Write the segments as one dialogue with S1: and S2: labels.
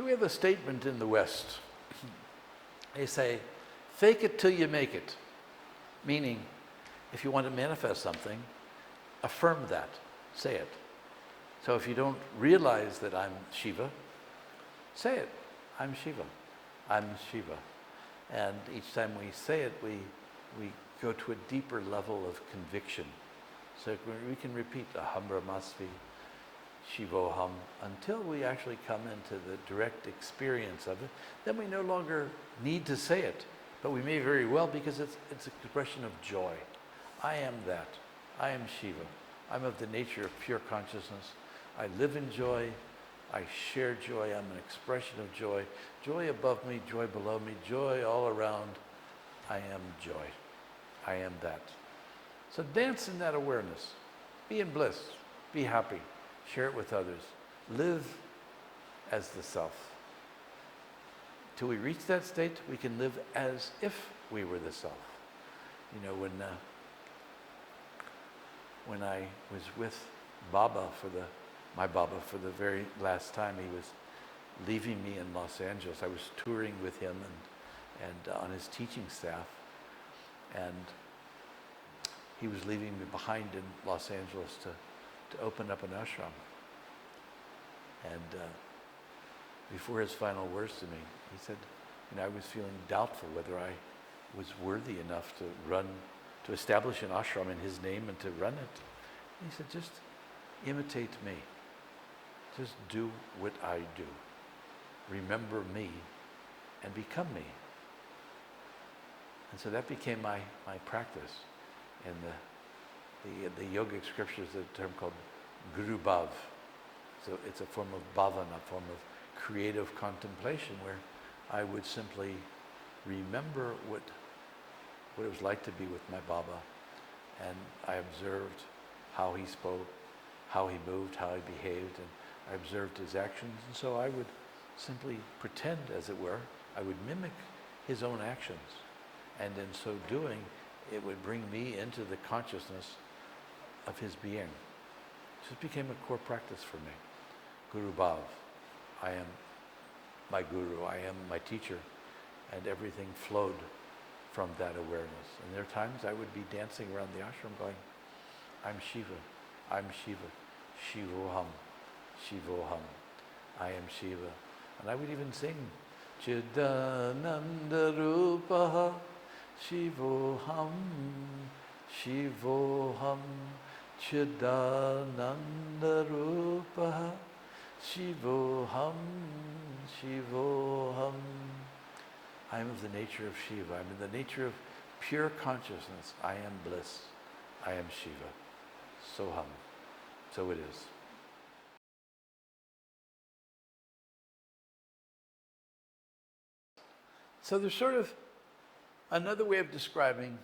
S1: So we have a statement in the West. They say, fake it till you make it. Meaning, if you want to manifest something, affirm that, say it. So if you don't realize that I'm Shiva, say it, I'm Shiva, I'm Shiva. And each time we say it, we go to a deeper level of conviction. So we can repeat Aham Brahmasmi, Shivoham, until we actually come into the direct experience of it. Then we no longer need to say it, but we may very well, because it's an expression of joy. I am that. I am Shiva. I'm of the nature of pure consciousness. I live in joy. I share joy. I'm an expression of joy. Joy above me, joy below me, joy all around. I am joy. I am that. So dance in that awareness. Be in bliss. Be happy. Share it with others. Live as the self. Till we reach that state, we can live as if we were the self. You know, when I was with Baba my Baba for the very last time, he was leaving me in Los Angeles. I was touring with him and on his teaching staff, and he was leaving me behind in Los Angeles to open up an ashram. And before his final words to me, he said, I was feeling doubtful whether I was worthy enough to establish an ashram in his name and to run it. And he said, just imitate me. Just do what I do. Remember me and become me. And so that became my practice. In the yogic scriptures, there's a term called Guru Bhav. So it's a form of bhavana, a form of creative contemplation, where I would simply remember what it was like to be with my Baba. And I observed how he spoke, how he moved, how he behaved, and I observed his actions. And so I would simply pretend, as it were, I would mimic his own actions. And in so doing, it would bring me into the consciousness of his being. So it became a core practice for me. Guru Bhav. I am my guru, I am my teacher, and everything flowed from that awareness. And there are times I would be dancing around the ashram going, I'm Shiva, I'm Shiva, Shivoham, Shivoham, I am Shiva. And I would even sing, Chidananda Rupaha, Shivoham, Shivoham, Chidananda Rupaha, Shivoham, Shivoham. I am of the nature of Shiva. I am in the nature of pure consciousness. I am bliss. I am Shiva. Soham. So it is. So there's sort of another way of describing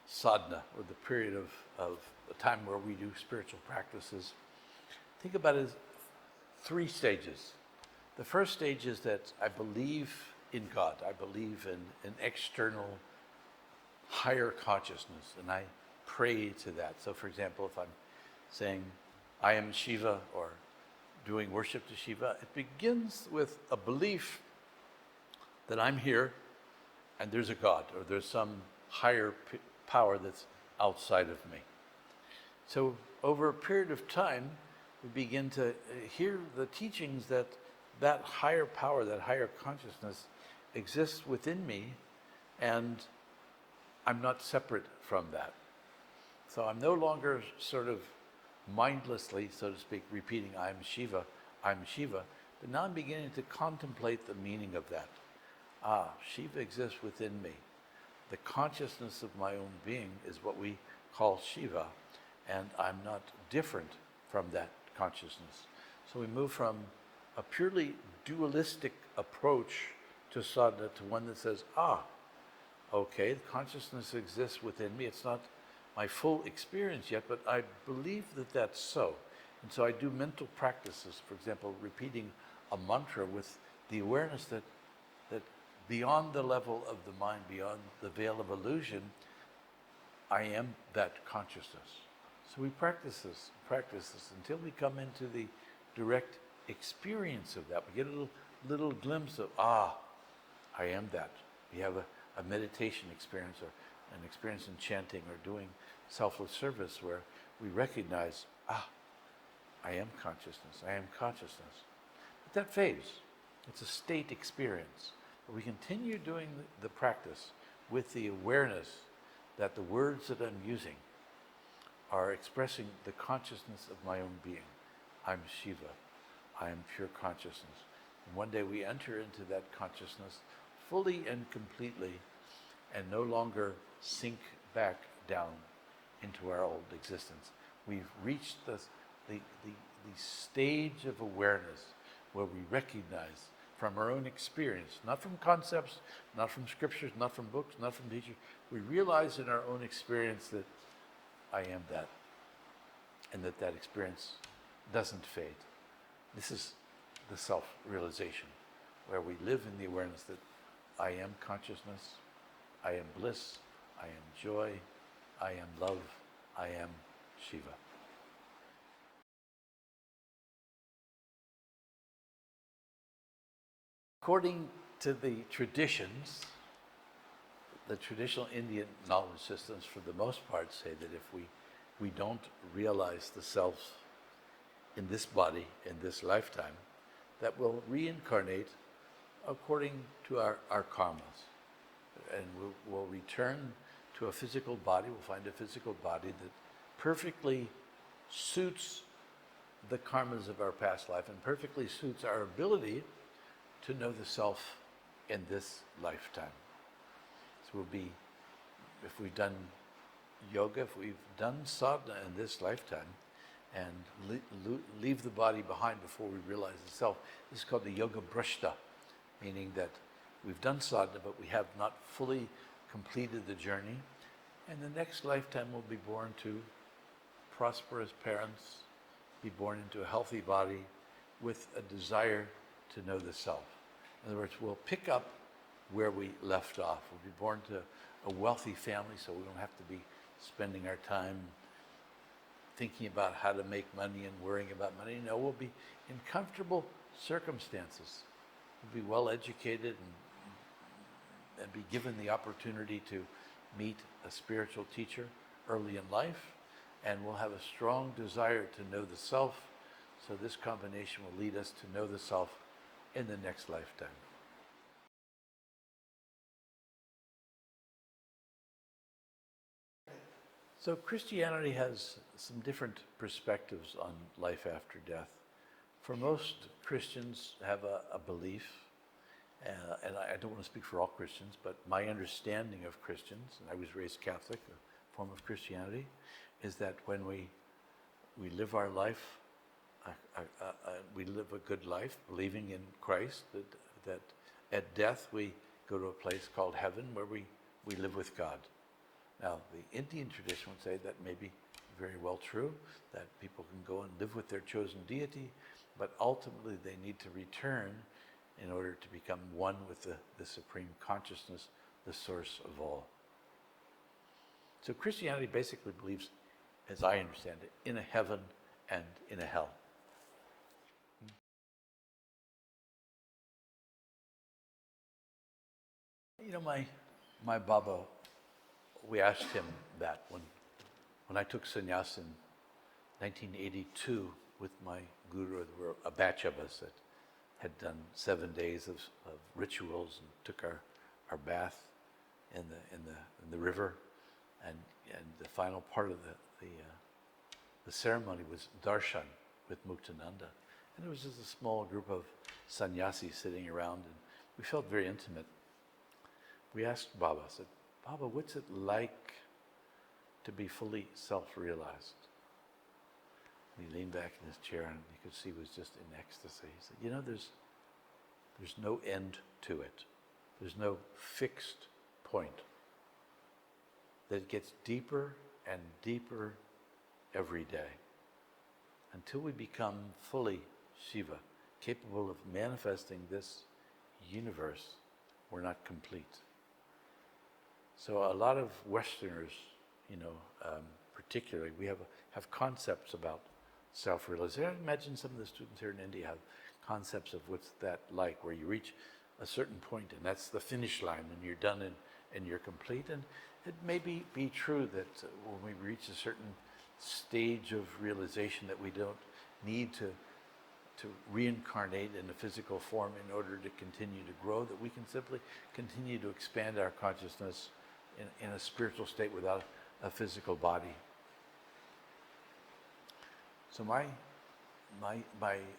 S1: sadhana, or the period of the time where we do spiritual practices. Think about it as 3 stages. The first stage is that I believe in God. I believe in an external higher consciousness, and I pray to that. So for example, if I'm saying I am Shiva or doing worship to Shiva, it begins with a belief that I'm here and there's a God, or there's some higher power that's outside of me. So over a period of time, we begin to hear the teachings that higher power, that higher consciousness exists within me, and I'm not separate from that. So I'm no longer sort of mindlessly, so to speak, repeating, I'm Shiva, but now I'm beginning to contemplate the meaning of that. Shiva exists within me. The consciousness of my own being is what we call Shiva, and I'm not different from that consciousness. So we move from a purely dualistic approach to sadhana to one that says, okay, the consciousness exists within me. It's not my full experience yet, but I believe that that's so. And so I do mental practices, for example, repeating a mantra with the awareness that beyond the level of the mind, beyond the veil of illusion, I am that consciousness. So we practice this until we come into the direct experience of that. We get a little little glimpse of, I am that. We have a meditation experience or an experience in chanting or doing selfless service where we recognize, I am consciousness, I am consciousness. But that fades. It's a state experience. But we continue doing the practice with the awareness that the words that I'm using are expressing the consciousness of my own being. I'm Shiva. I am pure consciousness. And one day we enter into that consciousness fully and completely and no longer sink back down into our old existence. We've reached the stage of awareness where we recognize from our own experience, not from concepts, not from scriptures, not from books, not from teachers. We realize in our own experience that I am that, and that experience doesn't fade. This is the self-realization, where we live in the awareness that I am consciousness, I am bliss, I am joy, I am love, I am Shiva. According to the traditions, the traditional Indian knowledge systems for the most part say that if we don't realize the self in this body, in this lifetime, that we'll reincarnate according to our karmas. And we'll return to a physical body, we'll find a physical body that perfectly suits the karmas of our past life and perfectly suits our ability to know the self in this lifetime. So we'll be, if we've done yoga, if we've done sadhana in this lifetime and leave the body behind before we realize the self, this is called the yoga brashta, meaning that we've done sadhana but we have not fully completed the journey. And the next lifetime we'll be born to prosperous parents, be born into a healthy body with a desire to know the self. In other words, we'll pick up where we left off. We'll be born to a wealthy family, so we don't have to be spending our time thinking about how to make money and worrying about money. No, we'll be in comfortable circumstances. We'll be well educated and be given the opportunity to meet a spiritual teacher early in life, and we'll have a strong desire to know the self. So this combination will lead us to know the self in the next lifetime. So Christianity has some different perspectives on life after death. For most Christians have a belief, and I don't want to speak for all Christians, but my understanding of Christians, and I was raised Catholic, a form of Christianity, is that when we live our life, we live a good life, believing in Christ, that at death we go to a place called heaven where we live with God. Now, the Indian tradition would say that may be very well true, that people can go and live with their chosen deity, but ultimately they need to return in order to become one with the supreme consciousness, the source of all. So Christianity basically believes, as I understand it, in a heaven and in a hell. You know, my Baba, we asked him that when I took sannyas in 1982 with my guru. There were a batch of us that had done 7 days of rituals and took our bath in the river, and the final part of the ceremony was darshan with Muktananda, and it was just a small group of sannyasis sitting around, and we felt very intimate. We asked Baba, said, Baba, what's it like to be fully self-realized? He leaned back in his chair and you could see he was just in ecstasy. He said, you know, there's no end to it. There's no fixed point. That it gets deeper and deeper every day until we become fully Shiva, capable of manifesting this universe. We're not complete. So a lot of Westerners, particularly, we have concepts about self-realization. I imagine some of the students here in India have concepts of what's that like, where you reach a certain point and that's the finish line and you're done and you're complete. And it may be true that when we reach a certain stage of realization that we don't need to reincarnate in a physical form in order to continue to grow, that we can simply continue to expand our consciousness in a spiritual state without a physical body. So my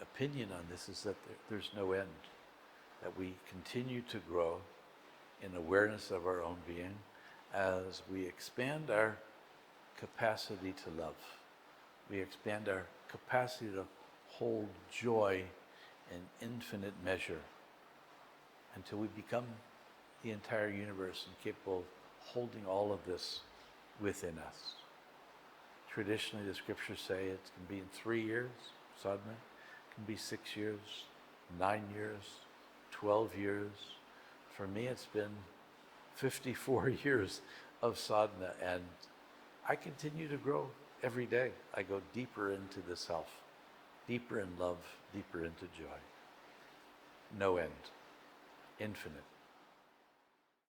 S1: opinion on this is that there's no end, that we continue to grow in awareness of our own being as we expand our capacity to love. We expand our capacity to hold joy in infinite measure until we become the entire universe and capable of holding all of this within us. Traditionally, the scriptures say it can be in 3 years, sadhana, it can be 6 years, 9 years, 12 years. For me, it's been 54 years of sadhana, and I continue to grow every day. I go deeper into the self, deeper in love, deeper into joy. No end, infinite.